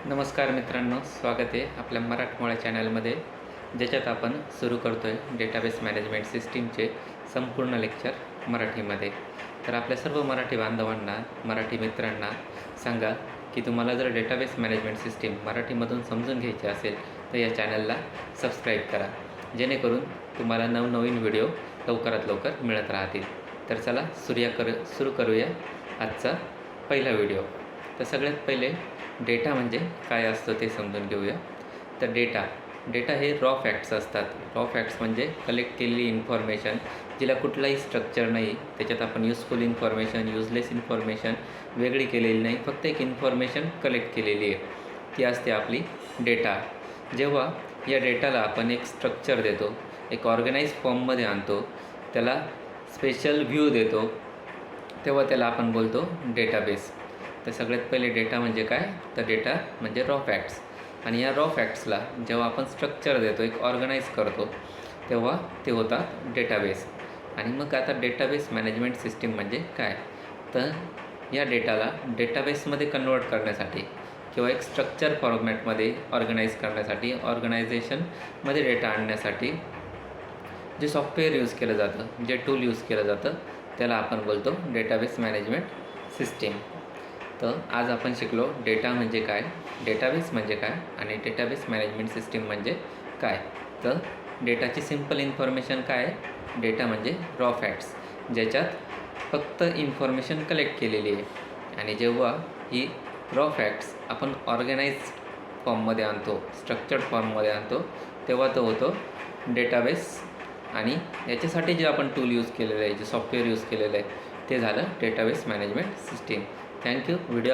नमस्कार मित्रांनो, स्वागत आहे आपल्या मराठमोळ्या चॅनलमध्ये, ज्याच्यात आपण सुरू करतो आहे डेटाबेस मॅनेजमेंट सिस्टीमचे संपूर्ण लेक्चर मराठीमध्ये. तर आपल्या सर्व मराठी बांधवांना, मराठी मित्रांना सांगा की तुम्हाला जर डेटाबेस मॅनेजमेंट सिस्टीम मराठीमधून समजून घ्यायची असेल तर या चॅनलला सबस्क्राईब करा, जेणेकरून तुम्हाला नवनवीन व्हिडिओ लवकरात लवकर मिळत राहतील. तर चला सुरू करूया आजचा पहिला व्हिडिओ. तर सगळ्यात पहिले डेटा म्हणजे काय असतं ते समजून घेऊया. तर डेटा हे रॉ फॅक्ट्स असतात. रॉ फॅक्ट्स म्हणजे कलेक्ट केलेली इन्फॉर्मेशन, जिला कुठलाही स्ट्रक्चर नाही, त्याच्यात आपण युजफुल इन्फॉर्मेशन, युजलेस इन्फॉर्मेशन वेगळी केलेली नाही, फक्त एक इन्फॉर्मेशन कलेक्ट केलेली आहे, ती असते आपली डेटा. जेव्हा या डेटाला आपण एक स्ट्रक्चर देतो, एक ऑर्गनाइज फॉर्ममध्ये आणतो, त्याला स्पेशल व्ह्यू देतो, तेव्हा त्याला आपण बोलतो डेटाबेस. तर सगळ्यात पहिले डेटा म्हणजे काय, तर डेटा म्हणजे रॉ फॅक्ट्स. आणि या रॉ फॅक्ट्सला जेव्हा आपण स्ट्रक्चर देतो, एक ऑर्गनाईज करतो, तेव्हा ते होतात डेटाबेस. आणि मग आता डेटाबेस मॅनेजमेंट सिस्टीम म्हणजे काय, तर या डेटाला डेटाबेसमध्ये कन्वर्ट करण्यासाठी किंवा एक स्ट्रक्चर फॉर्मॅटमध्ये ऑर्गनाईज करण्यासाठी, ऑर्गनायझेशनमध्ये डेटा आणण्यासाठी जे सॉफ्टवेअर यूज केलं जातं, जे टूल यूज केलं जातं, त्याला आपण बोलतो डेटाबेस मॅनेजमेंट सिस्टीम. तर आज आपण शिकलो डेटा म्हणजे काय, डेटाबेस म्हणजे काय आणि डेटाबेस मॅनेजमेंट सिस्टीम म्हणजे काय. तर डेटाची सिंपल इन्फॉर्मेशन काय आहे, डेटा म्हणजे रॉ फॅक्ट्स, ज्याच्यात फक्त इन्फॉर्मेशन कलेक्ट केलेली आहे. आणि जेव्हा ही रॉ फॅक्ट्स आपण ऑर्गनाइज फॉर्ममध्ये आणतो, स्ट्रक्चर्ड फॉर्ममध्ये आणतो, तेव्हा तो होतो डेटाबेस. आणि याच्यासाठी जे आपण टूल यूज केलेलं आहे, जे सॉफ्टवेअर यूज केलेलं आहे, ते झालं database management system. Thank you. Video